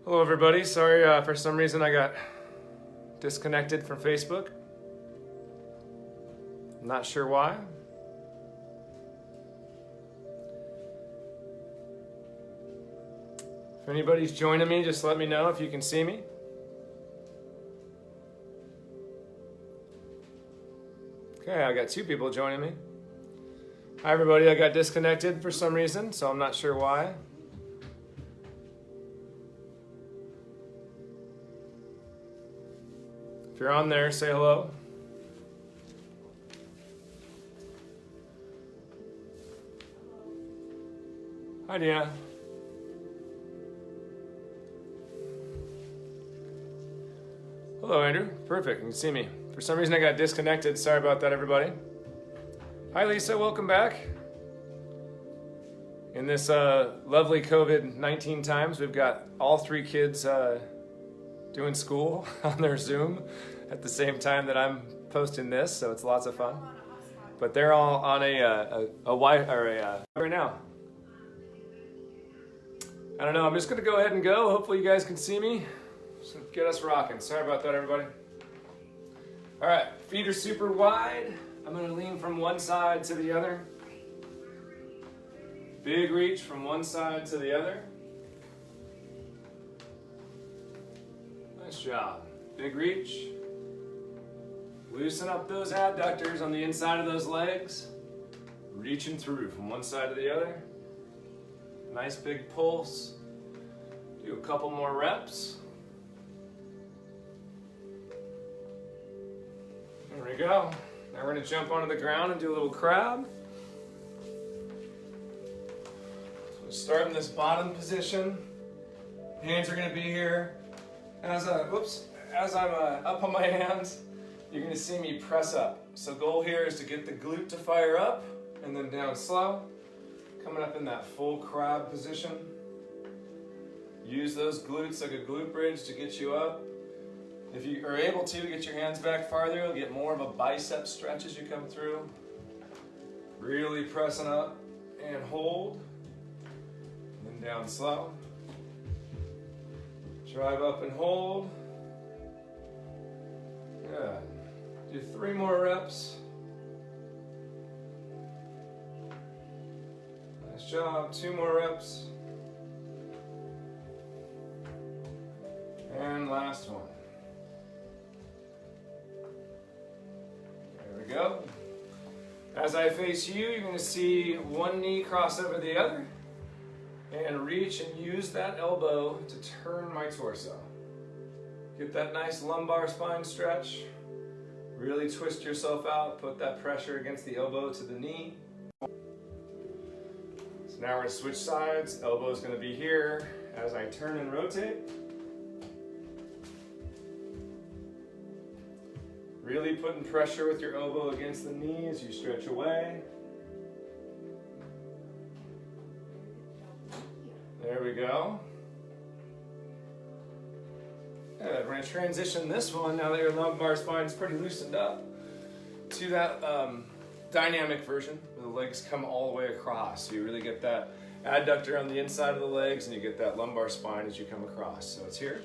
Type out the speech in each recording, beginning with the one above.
Hello everybody, sorry for some reason I got disconnected from Facebook. I'm not sure why. If anybody's joining me, just let me know if you can see me. Okay, I got 2 people joining me. Hi everybody, I got disconnected for some reason, so I'm not sure why. If you're on there, say hello. Hi, Deanna. Hello, Andrew. Perfect. You can see me. For some reason, I got disconnected. Sorry about that, everybody. Hi, Lisa. Welcome back. In this lovely COVID-19 times, we've got all 3 kids doing school on their Zoom at the same time that I'm posting this, so it's lots of fun. But they're all on a right now. I don't know. I'm just gonna go ahead and go. Hopefully, you guys can see me. Just get us rocking. Sorry about that, everybody. All right, feet are super wide. I'm gonna lean from one side to the other. Big reach from one side to the other. Nice job. Big reach. Loosen up those adductors on the inside of those legs. Reaching through from one side to the other. Nice big pulse. Do a couple more reps. There we go. Now we're going to jump onto the ground and do a little crab. So start in this bottom position. Hands are going to be here. As I'm up on my hands, you're going to see me press up. So goal here is to get the glute to fire up and then down slow. Coming up in that full crab position. Use those glutes like a glute bridge to get you up. If you are able to, get your hands back farther. You'll get more of a bicep stretch as you come through. Really pressing up and hold. And then down slow. Drive up and hold. Good. Do 3 more reps. Nice job. 2 more reps. And last one. There we go. As I face you, you're going to see one knee cross over the other and reach and use that elbow to turn my torso. Get that nice lumbar spine stretch. Really twist yourself out. Put that pressure against the elbow to the knee. So now we're going to switch sides. Elbow is going to be here as I turn and rotate. Really putting pressure with your elbow against the knee as you stretch away. There we go. Good. We're going to transition this one, now that your lumbar spine is pretty loosened up, to that dynamic version where the legs come all the way across. So you really get that adductor on the inside of the legs and you get that lumbar spine as you come across. So it's here.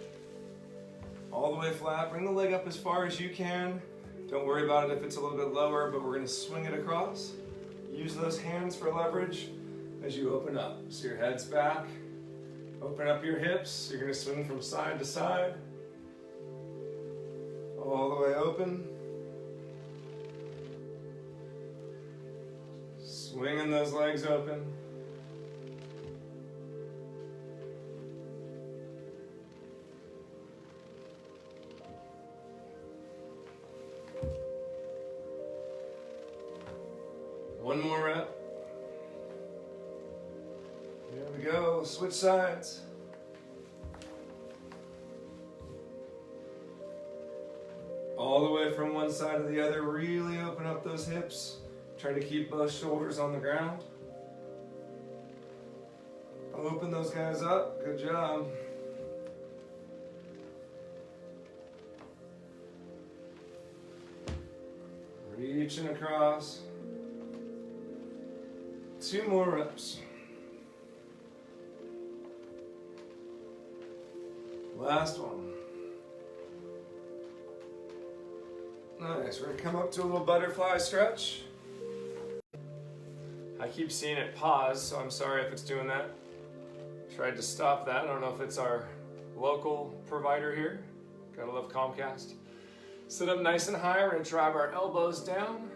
All the way flat. Bring the leg up as far as you can. Don't worry about it if it's a little bit lower, but we're going to swing it across. Use those hands for leverage as you open up. So your head's back. Open up your hips. You're going to swing from side to side. All the way open. Swinging those legs open. One more rep. There we go. Switch sides. All the way from one side to the other. Really open up those hips. Try to keep both shoulders on the ground. Open those guys up. Good job. Reaching across. 2 more reps. Last one. Nice, we're gonna come up to a little butterfly stretch. I keep seeing it pause, so I'm sorry if it's doing that. Tried to stop that. I don't know if it's our local provider here. Gotta love Comcast. Sit up nice and high. We're gonna drive our elbows down.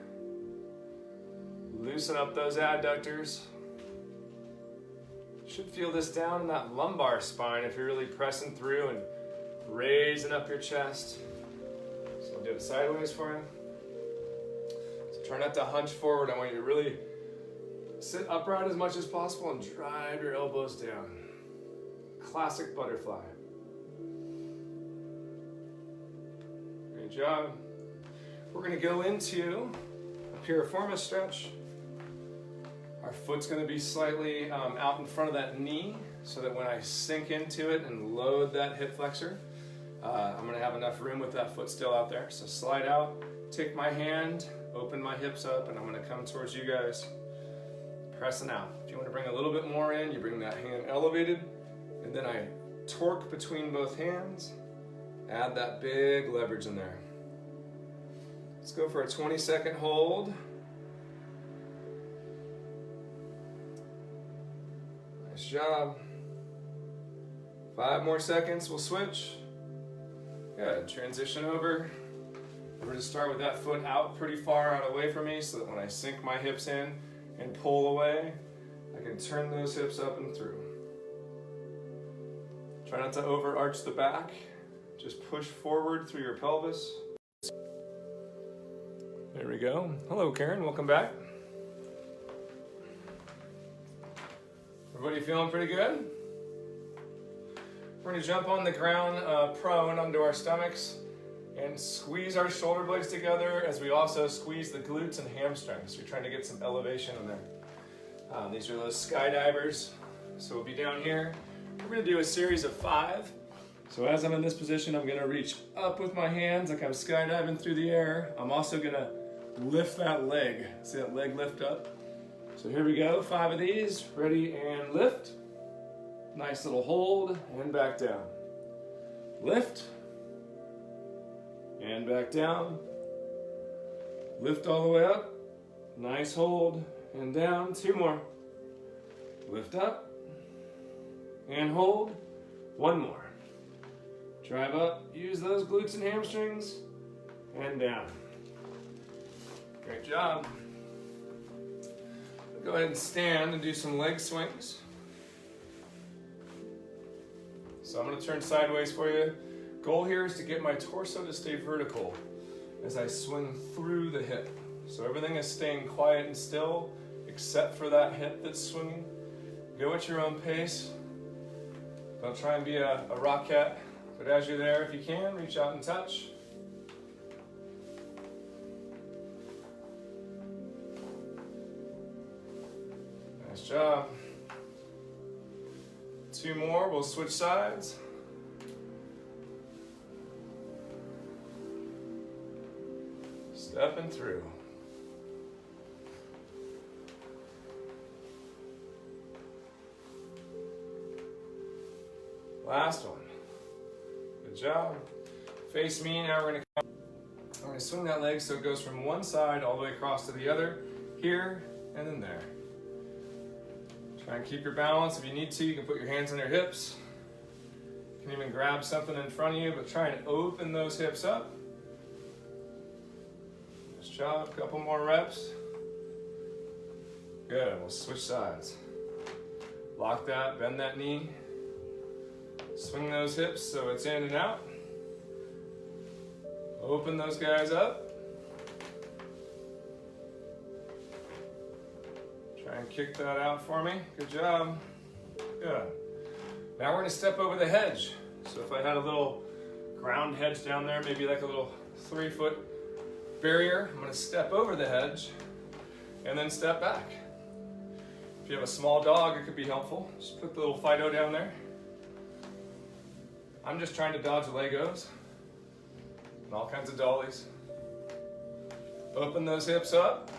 Loosen up those adductors. Should feel this down in that lumbar spine if you're really pressing through and raising up your chest. So I'll do it sideways for you. So try not to hunch forward. I want you to really sit upright as much as possible and drive your elbows down. Classic butterfly. Great job. We're going to go into a piriformis stretch. Our foot's going to be slightly out in front of that knee so that when I sink into it and load that hip flexor, I'm going to have enough room with that foot still out there. So slide out, take my hand, open my hips up, and I'm going to come towards you guys. Pressing out. If you want to bring a little bit more in, you bring that hand elevated, and then I torque between both hands. Add that big leverage in there. Let's go for a 20-second hold. Nice job. 5 more seconds, we'll switch. Good, transition over. We're going to start with that foot out pretty far out away from me so that when I sink my hips in and pull away, I can turn those hips up and through. Try not to overarch the back. Just push forward through your pelvis. There we go. Hello, Karen. Welcome back. Everybody feeling pretty good? We're going to jump on the ground prone onto our stomachs and squeeze our shoulder blades together as we also squeeze the glutes and hamstrings. You're trying to get some elevation in there. These are those skydivers. So we'll be down here. We're going to do a series of 5. So as I'm in this position, I'm going to reach up with my hands like I'm skydiving through the air. I'm also going to lift that leg. See that leg lift up? So here we go, 5 of these. Ready and lift. Nice little hold and back down. Lift. And back down. Lift all the way up. Nice hold and down. 2 more. Lift up and hold. 1 more. Drive up. Use those glutes and hamstrings and down. Great job. Go ahead and stand and do some leg swings. So I'm going to turn sideways for you. Goal here is to get my torso to stay vertical as I swing through the hip. So everything is staying quiet and still except for that hip that's swinging. Go at your own pace. Don't try and be a rock cat, but as you're there, if you can, reach out and touch. Nice job. 2 more, we'll switch sides. Stepping through. Last one. Good job. Face me. Now we're going to swing that leg so it goes from one side all the way across to the other. Here and then there. Try and keep your balance. If you need to, you can put your hands on your hips. You can even grab something in front of you, but try and open those hips up. Nice job. A couple more reps. Good. We'll switch sides. Lock that, bend that knee. Swing those hips so it's in and out. Open those guys up. Try and kick that out for me. Good job. Good. Now we're going to step over the hedge. So if I had a little ground hedge down there, maybe like a little 3-foot barrier, I'm going to step over the hedge and then step back. If you have a small dog, it could be helpful. Just put the little Fido down there. I'm just trying to dodge Legos and all kinds of dollies. Open those hips up.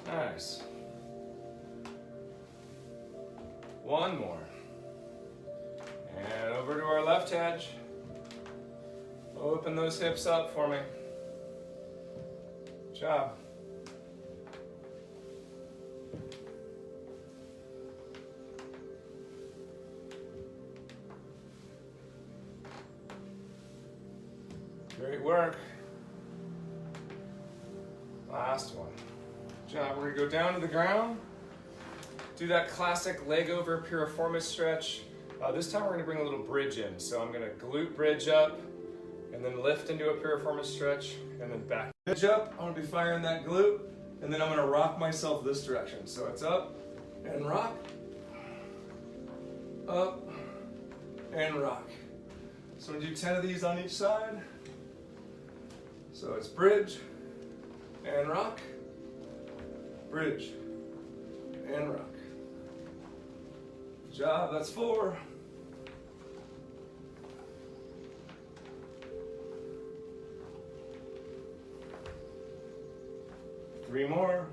Nice. 1 more. And over Over to our left edge. Open those hips up for me. Good job. Great work. Last one. Good job. We're going to go down to the ground. Do that classic leg over piriformis stretch. This time we're going to bring a little bridge in. So I'm going to glute bridge up and then lift into a piriformis stretch and then back. Bridge up. I'm going to be firing that glute and then I'm going to rock myself this direction. So it's up and rock. Up and rock. So I'm going to do 10 of these on each side. So it's bridge and rock, bridge and rock. Good job, that's 4. Three more,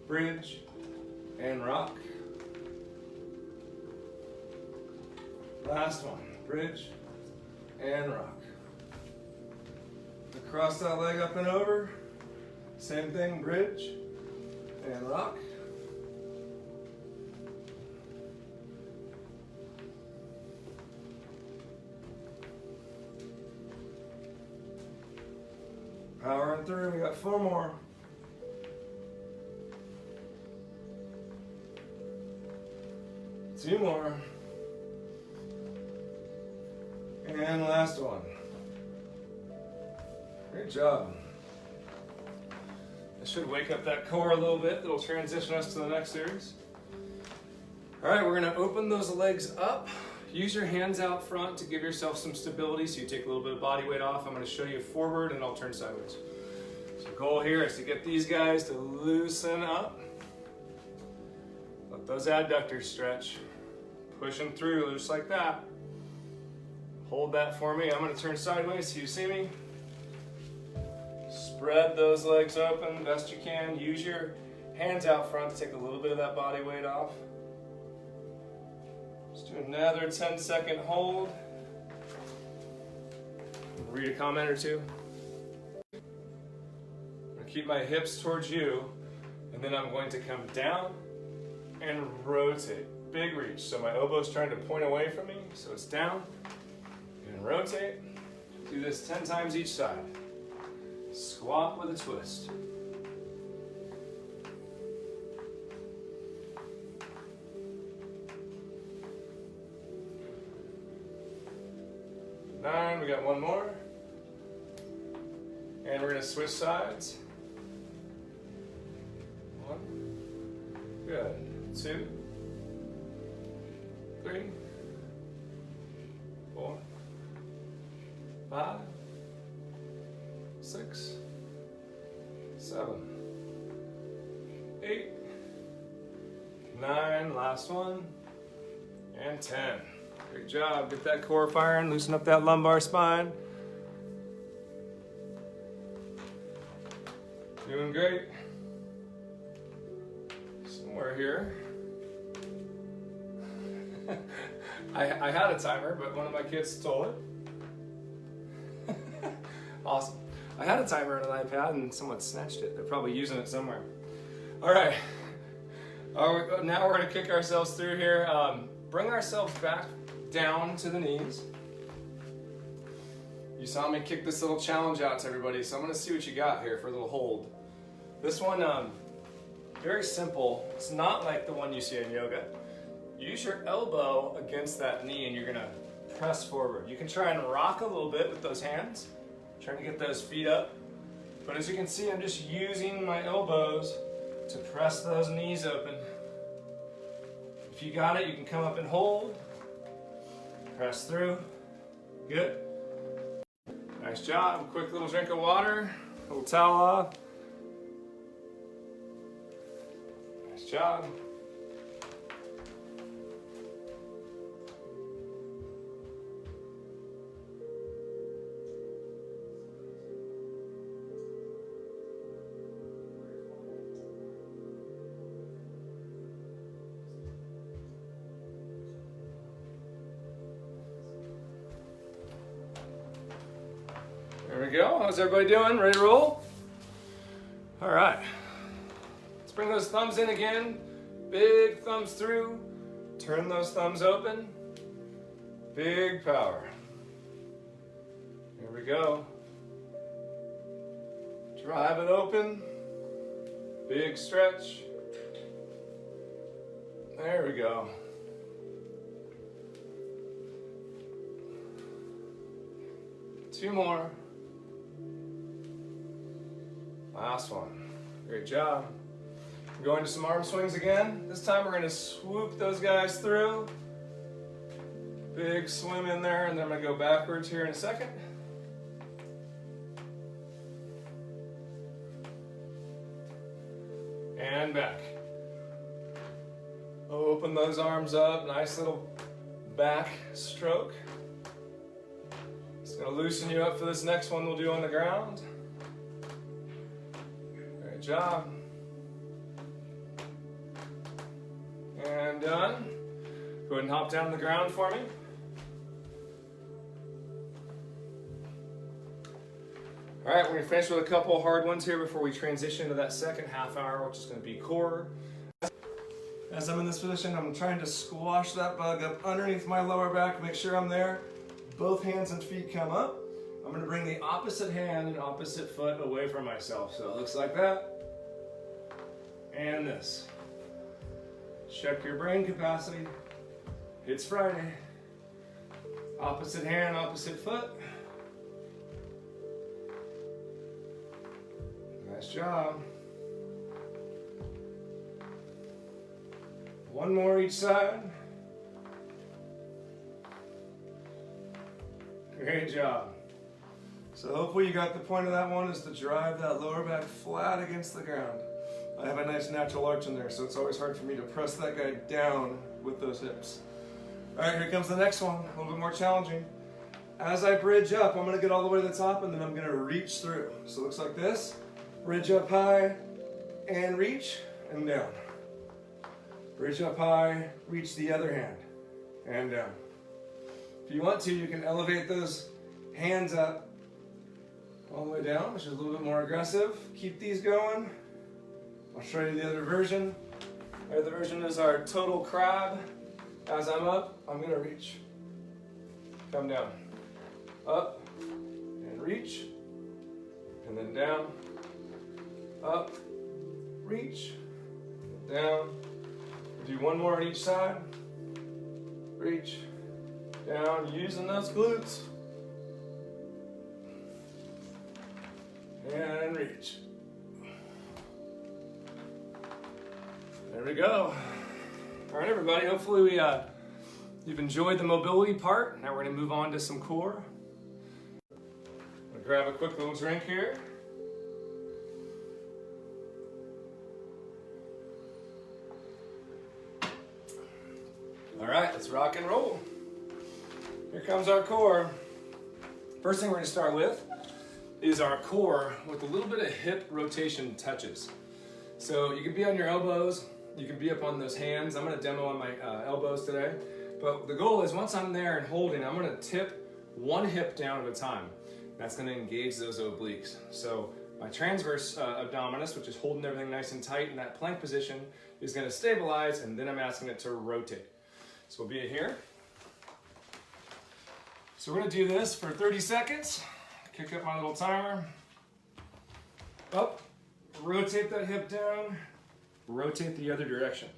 bridge and rock. Last one, bridge and rock. Cross that leg up and over. Same thing, bridge and rock. Powering through, we got 4 more. Two more. And last one. Great job. This should wake up that core a little bit. It'll transition us to the next series. All right, we're gonna open those legs up. Use your hands out front to give yourself some stability so you take a little bit of body weight off. I'm gonna show you forward and I'll turn sideways. So the goal here is to get these guys to loosen up. Let those adductors stretch. Push them through just like that. Hold that for me. I'm gonna turn sideways so you see me. Spread those legs open best you can. Use your hands out front to take a little bit of that body weight off. Just do another 10-second hold. Read a comment or two. I'm going to keep my hips towards you, and then I'm going to come down and rotate. Big reach. So my elbow's trying to point away from me, so it's down and rotate. Do this 10 times each side. Squat with a twist. Nine, we got one more. And we're gonna switch sides. 1, good, 2, 3, 4, 5, 6, 7, 8, 9, last one, and 10. Great job, get that core firing, loosen up that lumbar spine. Doing great. Somewhere here. I had a timer, but one of my kids stole it. Awesome. I had a timer on an iPad and someone snatched it. They're probably using it somewhere. All right. Now we're gonna kick ourselves through here. Bring ourselves back down to the knees. You saw me kick this little challenge out to everybody, so I'm gonna see what you got here for a little hold. This one, very simple. It's not like the one you see in yoga. Use your elbow against that knee and you're gonna press forward. You can try and rock a little bit with those hands, trying to get those feet up. But as you can see, I'm just using my elbows to press those knees open. If you got it, you can come up and hold. Press through. Good. Nice job. Quick little drink of water. A little towel off. Nice job. we go. How's everybody doing? Ready to roll? All right. Let's bring those thumbs in again. Big thumbs through. Turn those thumbs open. Big power. Here we go. Drive it open. Big stretch. There we go. Two more. Last one. Great job. We're going to some arm swings again. This time we're going to swoop those guys through. Big swim in there, and then I'm going to go backwards here in a second. And back. Open those arms up. Nice little back stroke. It's going to loosen you up for this next one we'll do on the ground. Great job. And done. Go ahead and hop down to the ground for me. All right, we're going to finish with a couple of hard ones here before we transition to that second half hour, which is going to be core. As I'm in this position, I'm trying to squash that bug up underneath my lower back, make sure I'm there. Both hands and feet come up. I'm going to bring the opposite hand and opposite foot away from myself. So it looks like that. And this. Check your brain capacity. It's Friday. Opposite hand, opposite foot. Nice job. One more each side. Great job. So hopefully you got the point of that one is to drive that lower back flat against the ground. I have a nice natural arch in there, so it's always hard for me to press that guy down with those hips. All right, here comes the next one, a little bit more challenging. As I bridge up, I'm gonna get all the way to the top and then I'm gonna reach through. So it looks like this. Bridge up high and reach and down. Bridge up high, reach the other hand and down. If you want to, you can elevate those hands up all the way down, which is a little bit more aggressive. Keep these going. I'll show you the other version. The other version is our total crab. As I'm up, I'm gonna reach. Come down. Up and reach. And then down. Up, reach, down. Do one more on each side. Reach, down, using those glutes. And reach. There we go. All right, everybody, hopefully you've enjoyed the mobility part. Now we're gonna move on to some core. I'm gonna grab a quick little drink here. All right, let's rock and roll. Here comes our core. First thing we're gonna start with is our core with a little bit of hip rotation touches. So you can be on your elbows, you can be up on those hands. I'm gonna demo on my elbows today. But the goal is once I'm there and holding, I'm gonna tip one hip down at a time. That's gonna engage those obliques. So my transverse abdominis, which is holding everything nice and tight in that plank position, is gonna stabilize, and then I'm asking it to rotate. So we'll be here. So we're gonna do this for 30 seconds. Kick up my little timer. Up, rotate that hip down, rotate the other direction.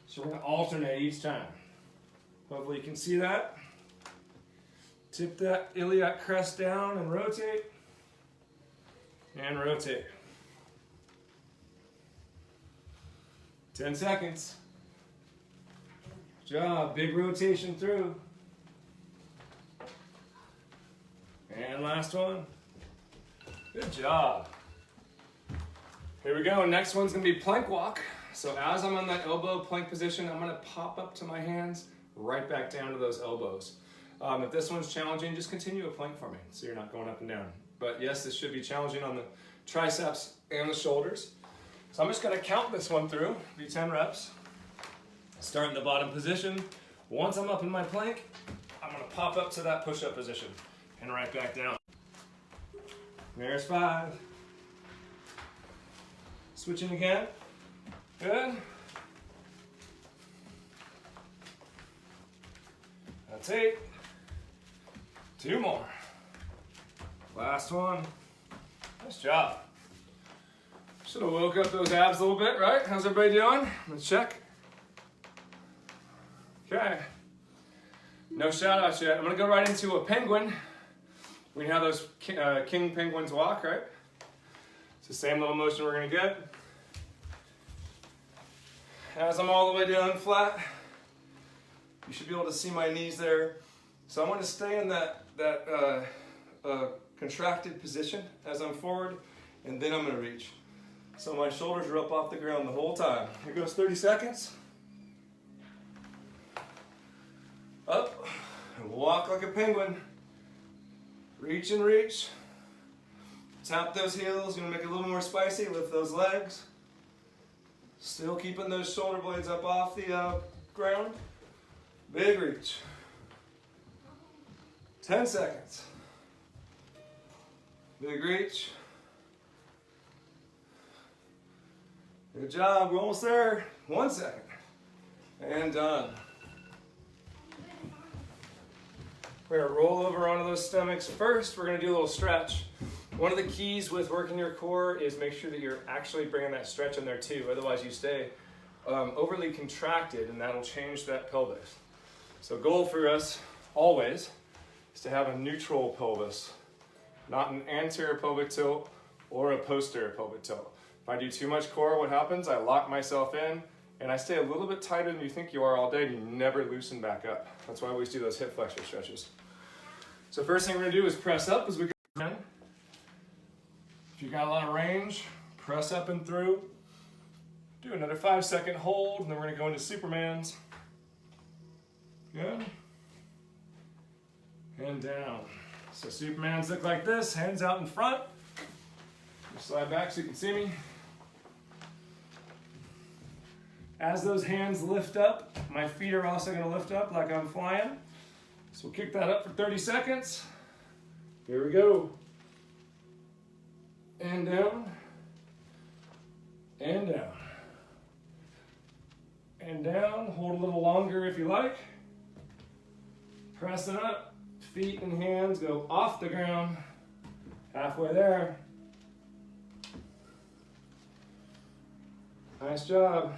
So we're gonna alternate each time. Hopefully you can see that. Tip that iliac crest down and rotate. And rotate. 10 seconds. Good job, big rotation through. And last one. Good job. Here we go, next one's gonna be plank walk. So as I'm on that elbow plank position, I'm gonna pop up to my hands, right back down to those elbows. If this one's challenging, just continue a plank for me so you're not going up and down. But yes, this should be challenging on the triceps and the shoulders. So I'm just gonna count this one through, be 10 reps. Start in the bottom position. Once I'm up in my plank, I'm gonna pop up to that push-up position and right back down. There's 5. Switching again. Good. That's 8. 2 more. Last one. Nice job. Should have woke up those abs a little bit, right? How's everybody doing? Let's check. Okay. No shout outs yet. I'm gonna go right into a penguin. We know how those king penguins walk, right? It's the same little motion we're gonna get. As I'm all the way down flat, you should be able to see my knees there. So I'm gonna stay in that contracted position as I'm forward, and then I'm gonna reach. So my shoulders are up off the ground the whole time. Here goes 30 seconds. Up, and walk like a penguin. Reach and reach. Tap those heels, gonna make it a little more spicy, lift those legs. Still keeping those shoulder blades up off the ground. Big reach. 10 seconds. Big reach. Good job, we're almost there. 1 second. And done. We're gonna roll over onto those stomachs. First, we're gonna do a little stretch. One of the keys with working your core is make sure that you're actually bringing that stretch in there too. Otherwise you stay overly contracted and that'll change that pelvis. So goal for us always is to have a neutral pelvis, not an anterior pelvic tilt or a posterior pelvic tilt. If I do too much core, what happens? I lock myself in and I stay a little bit tighter than you think you are all day and you never loosen back up. That's why I always do those hip flexor stretches. So first thing we're gonna do is press up as we go in. If you got a lot of range, press up and through. Do another 5-second hold, and then we're gonna go into Supermans. Good. And down. So Supermans look like this, hands out in front. Slide back so you can see me. As those hands lift up, my feet are also gonna lift up like I'm flying. So we'll kick that up for 30 seconds. Here we go. And down. And down. And down. Hold a little longer if you like. Press it up. Feet and hands go off the ground. Halfway there. Nice job.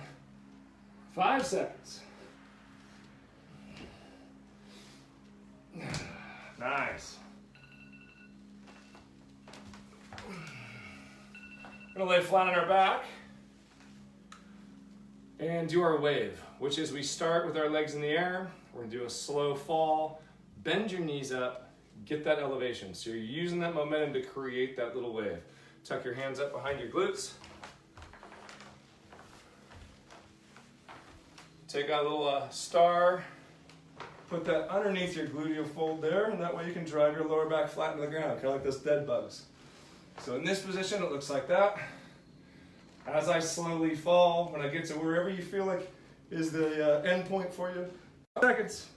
5 seconds. Nice. We're gonna lay flat on our back and do our wave, which is we start with our legs in the air. We're gonna do a slow fall, bend your knees up, get that elevation. So you're using that momentum to create that little wave. Tuck your hands up behind your glutes. Take out a little star, put that underneath your gluteal fold there, and that way you can drive your lower back flat into the ground, kind of like those dead bugs. So in this position, it looks like that. As I slowly fall, when I get to wherever you feel like is the end point for you, 5 seconds.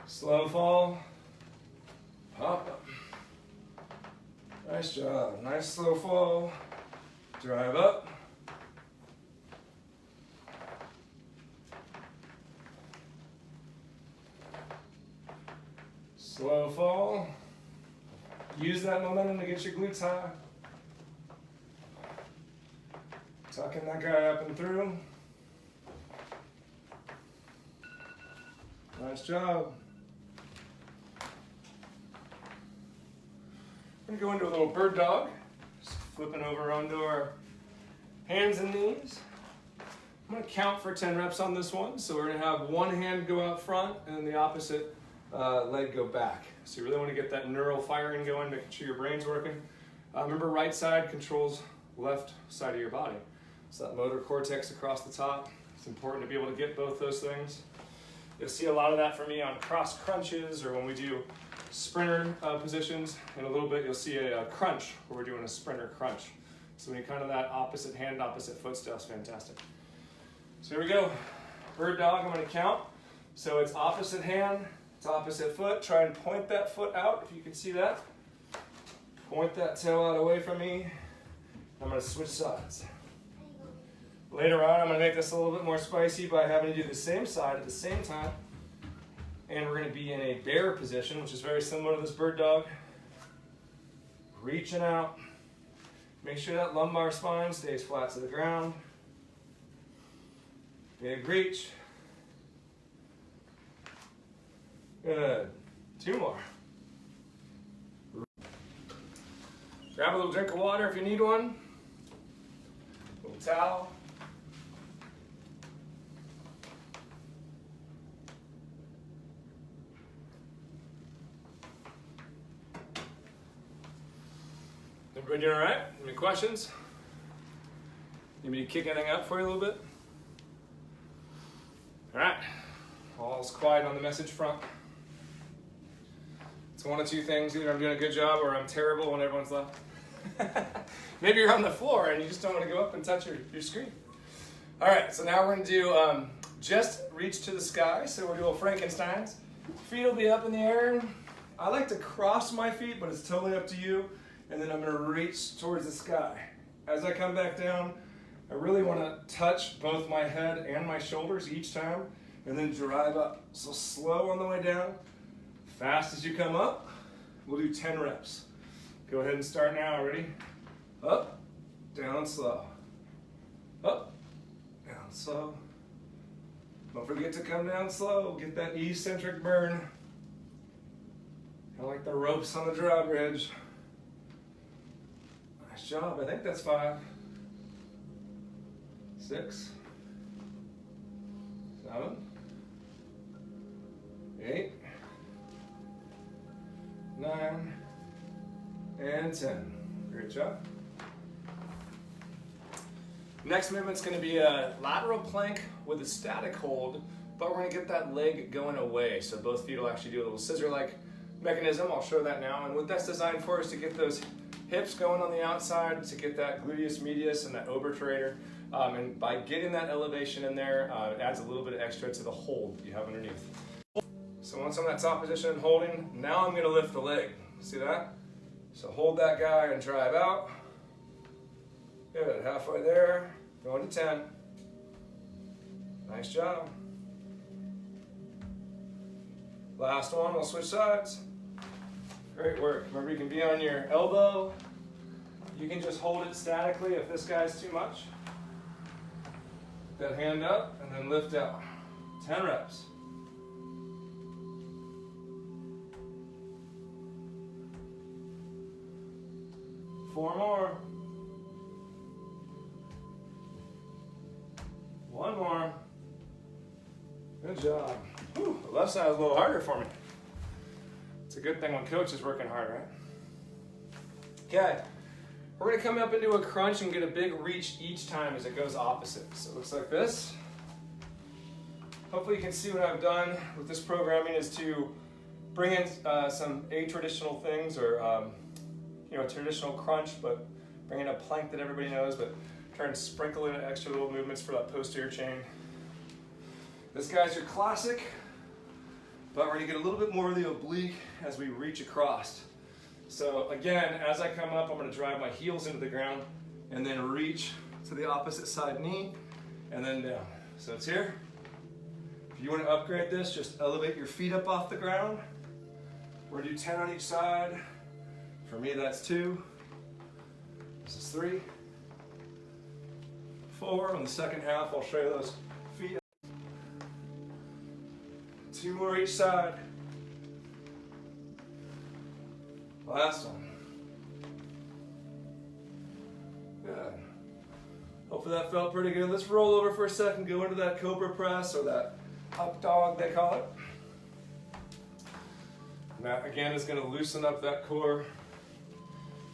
Slow fall, pop up. Nice job, nice slow fall. Drive up. Slow fall. Use that momentum to get your glutes high. Tucking that guy up and through. Nice job. We're going to go into a little bird dog. Just flipping over onto our hands and knees. I'm going to count for 10 reps on this one. So we're going to have one hand go out front and then the opposite leg go back. So you really want to get that neural firing going, making sure your brain's working. Remember, right side controls left side of your body. So that motor cortex across the top. It's important to be able to get both those things. You'll see a lot of that for me on cross crunches or when we do sprinter positions. In a little bit, you'll see a crunch where we're doing a sprinter crunch. So when you kind of that opposite hand, opposite foot stuff's fantastic. So here we go. Bird dog, I'm going to count. So it's opposite hand It's opposite foot. Try and point that foot out if you can see that. Point that toe out away from me. I'm going to switch sides. Later on, I'm going to make this a little bit more spicy by having to do the same side at the same time. And we're going to be in a bear position, which is very similar to this bird dog. Reaching out. Make sure that lumbar spine stays flat to the ground. Big reach. Good. 2 more. Grab a little drink of water if you need one. A little towel. Everybody doing all right? Any questions? Need me to kick anything up for you a little bit? All right. All's quiet on the message front. It's one of 2 things. Either I'm doing a good job or I'm terrible when everyone's left. Maybe you're on the floor and you just don't want to go up and touch your screen. All right, so now we're going to do just reach to the sky. So we'll do little Frankensteins. Feet will be up in the air. I like to cross my feet, but it's totally up to you. And then I'm going to reach towards the sky. As I come back down, I really want to touch both my head and my shoulders each time, and then drive up. So slow on the way down, fast as you come up. We'll do 10 reps. Go ahead and start now. Ready? Up, down, slow. Up, down, slow. Don't forget to come down slow. Get that eccentric burn. Kind of like the ropes on the drawbridge. Nice job. I think that's 5, 6, 7, 8, 9, and 10. Great job. Next movement's going to be a lateral plank with a static hold, but we're going to get that leg going away. So both feet will actually do a little scissor-like mechanism. I'll show that now. And what that's designed for is to get those hips going on the outside, to get that gluteus medius and that obertrator. And by getting that elevation in there, it adds a little bit of extra to the hold that you have underneath. So once I'm in that top position and holding, now I'm going to lift the leg. See that? So hold that guy and drive out. Good, halfway there, going to 10. Nice job. Last one, we'll switch sides. Great work. Remember, you can be on your elbow. You can just hold it statically if this guy's too much. That hand up and then lift out. 10 reps. Four more. 1 more. Good job. Whew, the left side is a little harder for me. It's a good thing when coach is working hard, right? Okay, we're gonna come up into a crunch and get a big reach each time as it goes opposite. So it looks like this. Hopefully you can see what I've done with this programming is to bring in some a-traditional things or a traditional crunch, but bring in a plank that everybody knows, but try and sprinkle in extra little movements for that posterior chain. This guy's your classic, but we're gonna get a little bit more of the oblique as we reach across. So again, as I come up, I'm gonna drive my heels into the ground and then reach to the opposite side knee and then down. So it's here. If you wanna upgrade this, just elevate your feet up off the ground. We're gonna do 10 on each side. For me, that's 2. This is 3, 4. On the second half, I'll show you those feet. 2 more each side. Last one. Good. Hopefully that felt pretty good. Let's roll over for a second, go into that cobra press or that up dog they call it. And that again is going to loosen up that core.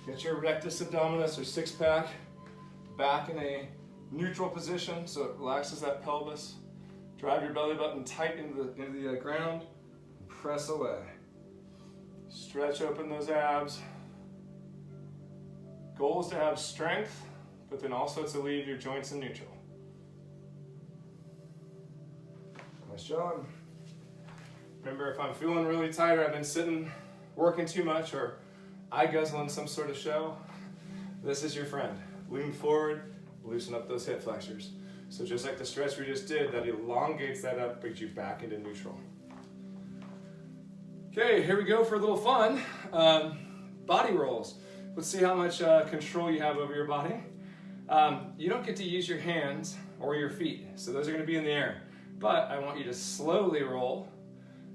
Get your rectus abdominis or 6-pack back in a neutral position so it relaxes that pelvis. Drive your belly button tight into the ground. Press away. Stretch open those abs. Goal is to have strength, but then also to leave your joints in neutral. Nice job. Remember, if I'm feeling really tired, I've been sitting, working too much, or eye guzzling some sort of show, this is your friend. Lean forward, loosen up those hip flexors. So just like the stretch we just did, that elongates that up, brings you back into neutral. Okay, here we go for a little fun. Body rolls. Let's see how much control you have over your body. You don't get to use your hands or your feet, so those are going to be in the air. But I want you to slowly roll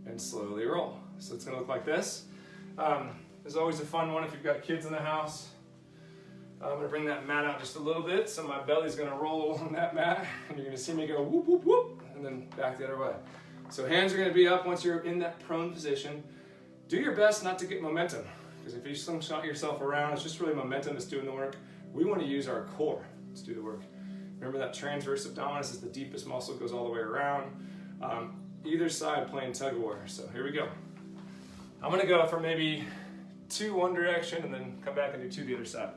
and slowly roll. So it's going to look like this. There's always a fun one if you've got kids in the house. I'm going to bring that mat out just a little bit, so my belly's going to roll along that mat, and you're going to see me go whoop, whoop, whoop, and then back the other way. So hands are going to be up once you're in that prone position. Do your best not to get momentum, because if you slingshot yourself around, it's just really momentum that's doing the work. We want to use our core to do the work. Remember that transverse abdominis is the deepest muscle, goes all the way around. Either side playing tug of war. So here we go. I'm going to go for maybe 2 one direction and then come back and do 2 the other side.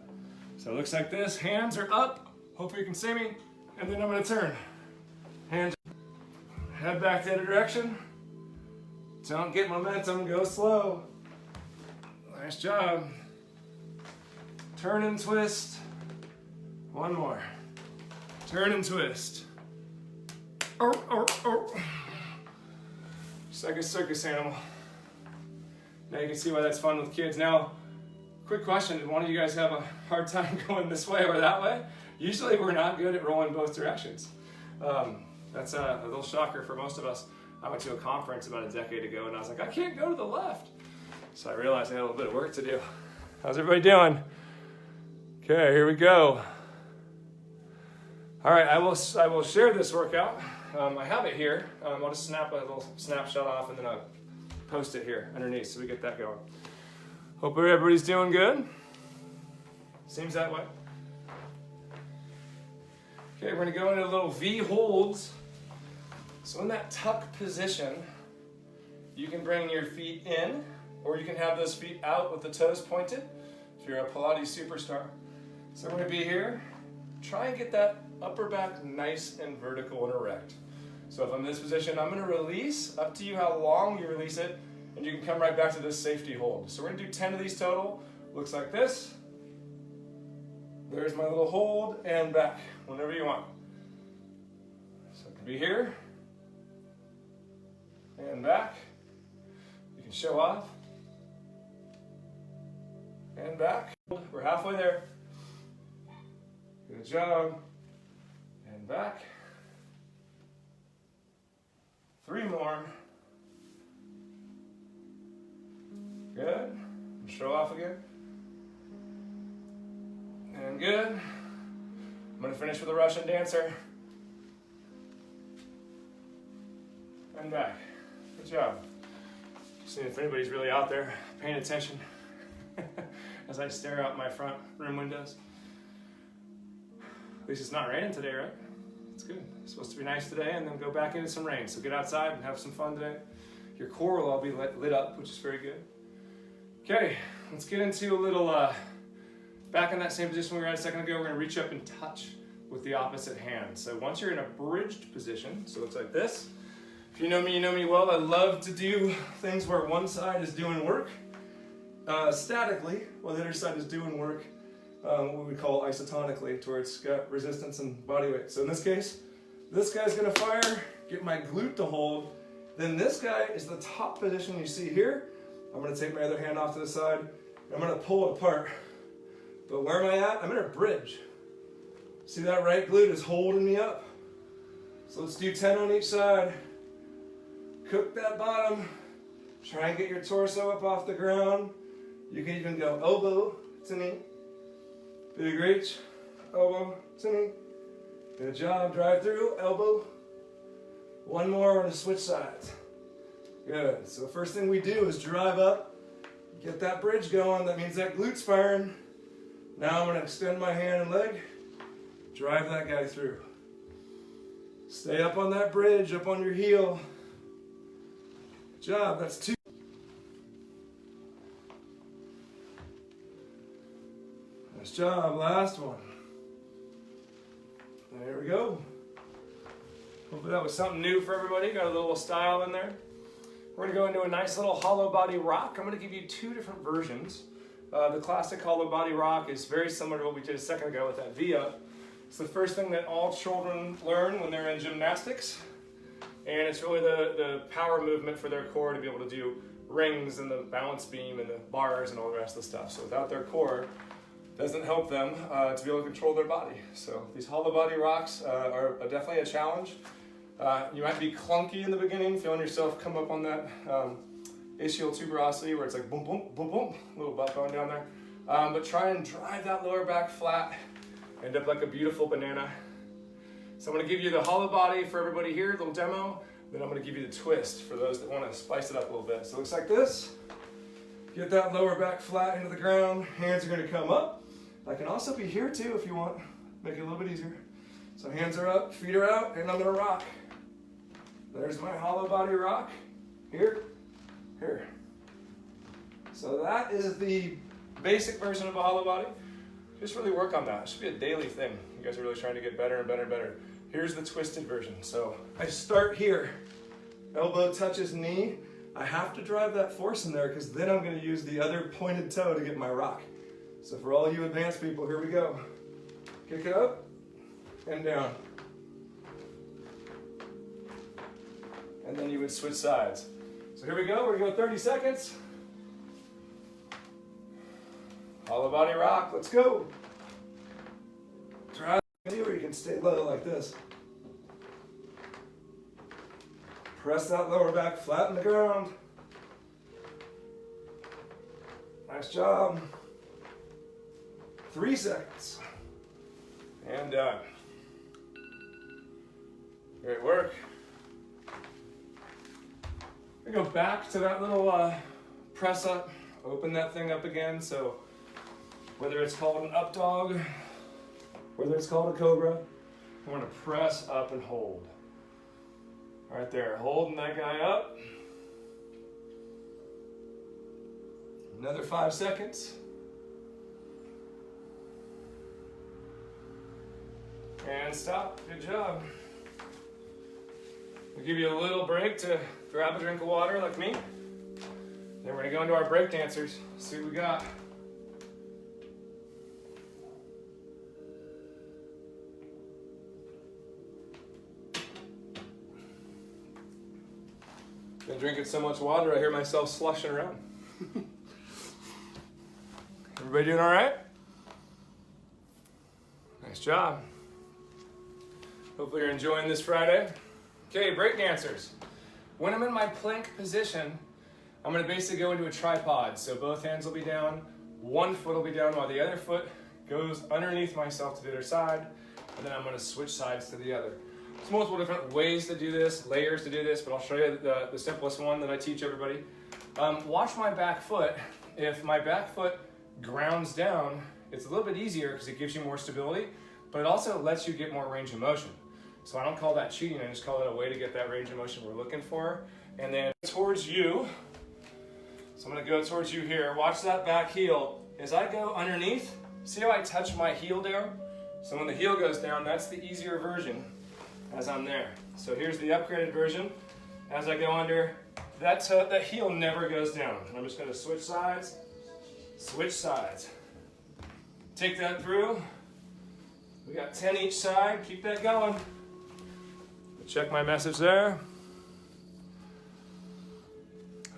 So it looks like this. Hands are up. Hopefully you can see me. And then I'm going to turn. Hands, head back the other direction. Don't get momentum. Go slow. Nice job. Turn and twist. One more. Turn and twist. Oh, oh, oh. Just like a circus animal. Now you can see why that's fun with kids. Now, quick question, did one of you guys have a hard time going this way or that way? Usually we're not good at rolling both directions. That's a little shocker for most of us. I went to a conference about a decade ago and I was like, I can't go to the left. So I realized I had a little bit of work to do. How's everybody doing? Okay, here we go. All right, I will share this workout. I have it here. I'll just snap a little snapshot off and then I'll post it here underneath so we get that going. Hope everybody's doing good. Seems that way. Okay, we're gonna go into little V holds. So in that tuck position, you can bring your feet in, or you can have those feet out with the toes pointed, if you're a Pilates superstar. So we're gonna be here. Try and get that upper back nice and vertical and erect. So if I'm in this position, I'm gonna release, up to you how long you release it, and you can come right back to this safety hold. So we're gonna do 10 of these total. Looks like this. There's my little hold, and back, whenever you want. So it can be here, and back. You can show off, and back. We're halfway there. Good job. And back. 3 more. Good. And show off again. And good. I'm going to finish with a Russian dancer. And back. Good job. Seeing if anybody's really out there paying attention as I stare out my front room windows. At least it's not raining today, right? It's good. It's supposed to be nice today and then go back into some rain. So get outside and have some fun today. Your core will all be lit up, which is very good. Okay, let's get into a little, back in that same position we were at a second ago, we're gonna reach up and touch with the opposite hand. So once you're in a bridged position, so it's like this. If you know me well. I love to do things where one side is doing work statically, while the other side is doing work what we call isotonically, to where it's got resistance and body weight. So in this case, this guy's gonna fire, get my glute to hold. Then this guy is the top position you see here. I'm gonna take my other hand off to the side. I'm gonna pull it apart. But where am I at? I'm in a bridge. See that right glute is holding me up. So let's do 10 on each side. Cook that bottom. Try and get your torso up off the ground. You can even go elbow to knee. Big reach, elbow to knee. Good job, drive through, elbow. One more, we're gonna switch sides. Good, so the first thing we do is drive up, get that bridge going. That means that glute's firing. Now I'm gonna extend my hand and leg, drive that guy through. Stay up on that bridge, up on your heel. Good job, that's 2. Nice job, last one. There we go. Hopefully that was something new for everybody. Got a little style in there. We're gonna go into a nice little hollow body rock. I'm gonna give you two different versions. The classic hollow body rock is very similar to what we did a second ago with that V-up. It's the first thing that all children learn when they're in gymnastics. And it's really the power movement for their core to be able to do rings and the balance beam and the bars and all the rest of the stuff. So without their core, it doesn't help them to be able to control their body. So these hollow body rocks are definitely a challenge. You might be clunky in the beginning, feeling yourself come up on that ischial tuberosity where it's like boom, boom, boom, boom, little butt going down there. But try and drive that lower back flat, end up like a beautiful banana. So I'm gonna give you the hollow body for everybody here, little demo. Then I'm gonna give you the twist for those that wanna spice it up a little bit. So it looks like this. Get that lower back flat into the ground. Hands are gonna come up. I can also be here too if you want. Make it a little bit easier. So hands are up, feet are out, and I'm gonna rock. There's my hollow body rock. Here, here. So that is the basic version of a hollow body. Just really work on that. It should be a daily thing. You guys are really trying to get better and better and better. Here's the twisted version. So I start here. Elbow touches knee. I have to drive that force in there because then I'm going to use the other pointed toe to get my rock. So for all you advanced people, here we go. Kick it up and down. And then you would switch sides. So here we go. We're going to go 30 seconds. Hollow body rock. Let's go. Try or you can stay low like this. Press that lower back flat in the ground. Nice job. 3 seconds. And done. Great work. We go back to that little press up. Open that thing up again. So whether it's called an up dog, whether it's called a cobra, we're going to press up and hold. Right there, holding that guy up. Another 5 seconds. And stop, good job. We'll give you a little break to grab a drink of water like me. Then we're gonna go into our break dancers, see what we got. Been drinking so much water, I hear myself slushing around. Everybody doing all right? Nice job. Hopefully you're enjoying this Friday. Okay, break dancers. When I'm in my plank position, I'm gonna basically go into a tripod. So both hands will be down, one foot will be down while the other foot goes underneath myself to the other side, and then I'm gonna switch sides to the other. There's multiple different ways to do this, layers to do this, but I'll show you the simplest one that I teach everybody. Watch my back foot. If my back foot grounds down, it's a little bit easier because it gives you more stability, but it also lets you get more range of motion. So I don't call that cheating, I just call it a way to get that range of motion we're looking for. And then towards you, so I'm gonna go towards you here. Watch that back heel. As I go underneath, see how I touch my heel down? So when the heel goes down, that's the easier version as I'm there. So here's the upgraded version. As I go under, that heel never goes down. I'm just gonna switch sides, switch sides. Take that through. We got 10 each side, keep that going. Check my message there.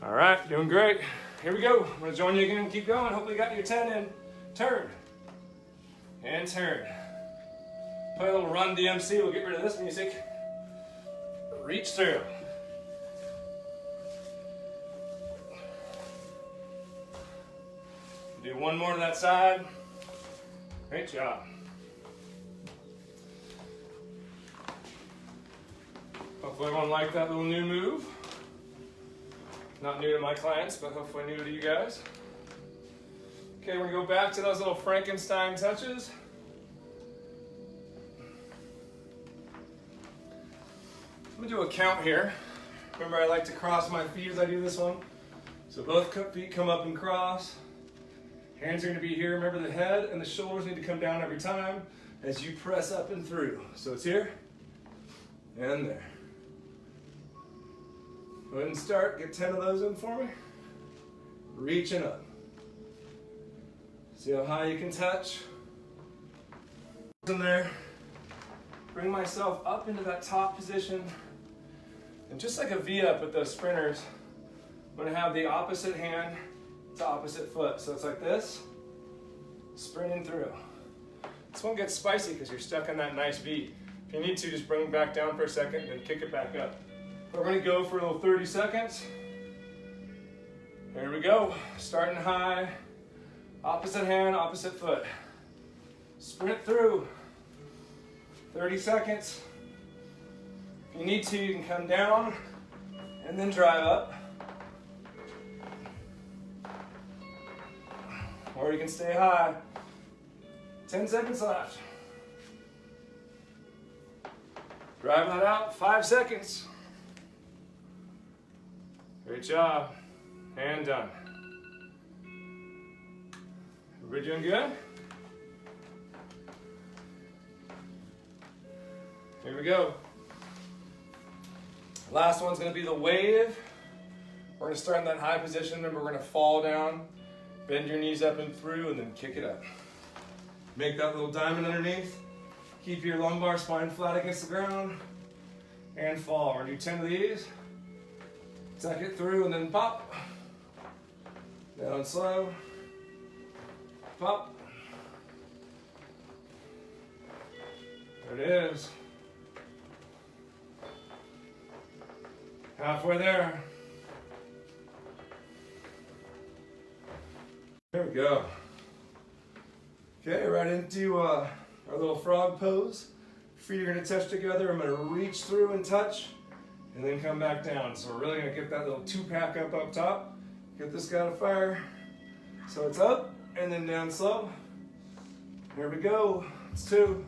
All right, doing great. Here we go. I'm gonna join you again, keep going. Hopefully you got your 10 in. Turn, and turn. Play a little Run DMC, we'll get rid of this music. Reach through. Do one more to that side. Great job. Hopefully everyone liked that little new move. Not new to my clients, but hopefully new to you guys. Okay, we're gonna go back to those little Frankenstein touches. I'm gonna do a count here. Remember, I like to cross my feet as I do this one. So both feet come up and cross. Hands are gonna be here. Remember, the head and the shoulders need to come down every time as you press up and through. So it's here and there. Go ahead and start. Get 10 of those in for me. Reaching up. See how high you can touch? In there. Bring myself up into that top position. And just like a V-up with those sprinters, I'm gonna have the opposite hand to opposite foot. So it's like this, sprinting through. This one gets spicy because you're stuck in that nice V. If you need to, just bring it back down for a second and then kick it back up. We're gonna go for a little 30 seconds. Here we go, starting high, opposite hand, opposite foot. Sprint through, 30 seconds. If you need to, you can come down and then drive up. Or you can stay high. 10 seconds left. Drive that out, 5 seconds. Great job, and done. Everybody doing good? Here we go. Last one's gonna be the wave. We're gonna start in that high position, then we're gonna fall down, bend your knees up and through, and then kick it up. Make that little diamond underneath. Keep your lumbar spine flat against the ground, and fall. We're gonna do 10 of these. Tuck it through and then pop. Down slow. Pop. There it is. Halfway there. There we go. Okay, right into our little frog pose. Feet are gonna touch together. I'm gonna reach through and touch, and then come back down. So we're really gonna get that little 2-pack up top. Get this guy to fire. So it's up and then down slow. Here we go. It's 2.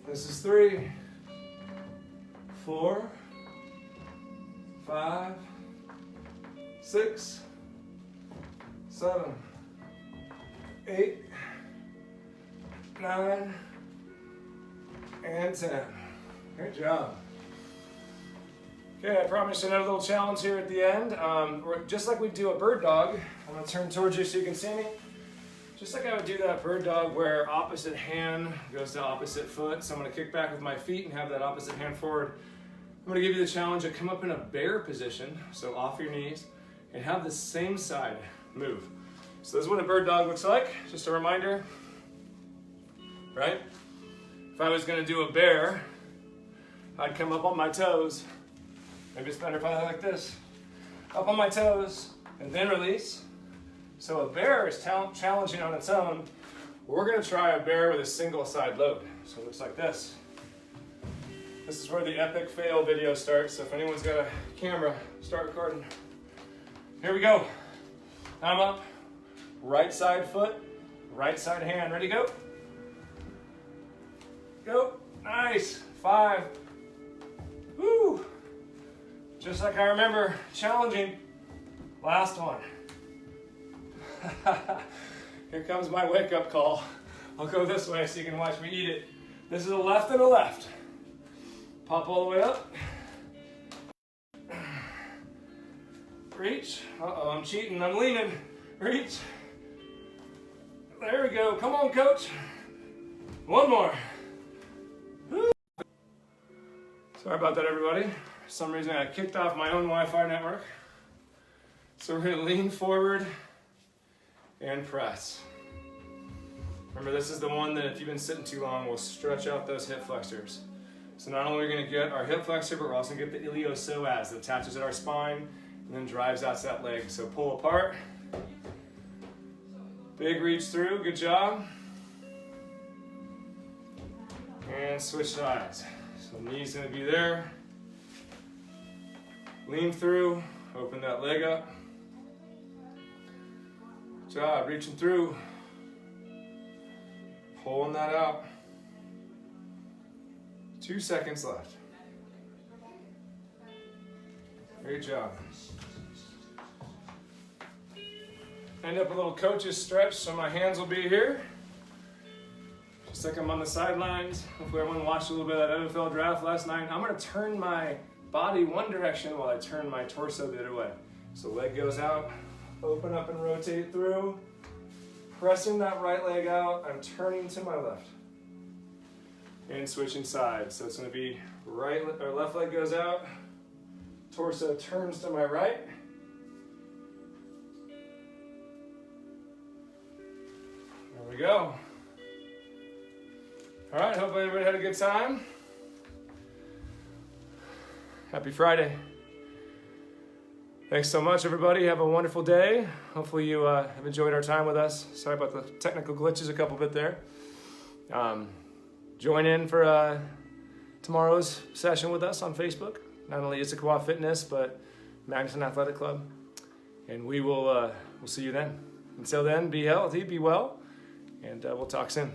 This is 3, 4, 5, 6, 7, 8, 9, and 10. Good job. Okay, I promised another little challenge here at the end. Just like we do a bird dog, I'm gonna turn towards you so you can see me. Just like I would do that bird dog where opposite hand goes to opposite foot. So I'm gonna kick back with my feet and have that opposite hand forward. I'm gonna give you the challenge to come up in a bear position, so off your knees, and have the same side move. So this is what a bird dog looks like, just a reminder, right? If I was gonna do a bear, I'd come up on my toes. Maybe it's better if I like this. Up on my toes, and then release. So a bear is challenging on its own. We're gonna try a bear with a single side load. So it looks like this. This is where the epic fail video starts. So if anyone's got a camera, start recording. Here we go. I'm up. Right side foot, right side hand. Ready, go? Go. Nice. 5. Woo. Just like I remember challenging. Last one. Here comes my wake-up call. I'll go this way so you can watch me eat it. This is a left and a left. Pop all the way up. Reach. Uh-oh, I'm cheating. I'm leaning. Reach. There we go. Come on, coach. One more. Woo. Sorry about that, everybody. For some reason, I kicked off my own Wi-Fi network. So we're going to lean forward and press. Remember, this is the one that if you've been sitting too long will stretch out those hip flexors. So not only are we going to get our hip flexor, but we're also going to get the iliopsoas that attaches at our spine and then drives out to that leg. So pull apart. Big reach through, good job. And switch sides. So knee's going to be there. Lean through, open that leg up. Good job, reaching through. Pulling that out. 2 seconds left. Great job. End up a little coach's stretch, so my hands will be here. Just like I'm on the sidelines. Hopefully everyone watched a little bit of that NFL draft last night. I'm gonna turn my body one direction while I turn my torso the other way. So leg goes out, open up and rotate through, pressing that right leg out, I'm turning to my left. And switching sides. So it's going to be right or left leg goes out, torso turns to my right. There we go. All right, hope everybody had a good time. Happy Friday. Thanks so much, everybody. Have a wonderful day. Hopefully you have enjoyed our time with us. Sorry about the technical glitches a couple bit there. Join in for tomorrow's session with us on Facebook. Not only Issaquah Fitness, but Magnuson Athletic Club. And we will we'll see you then. Until then, be healthy, be well, and we'll talk soon.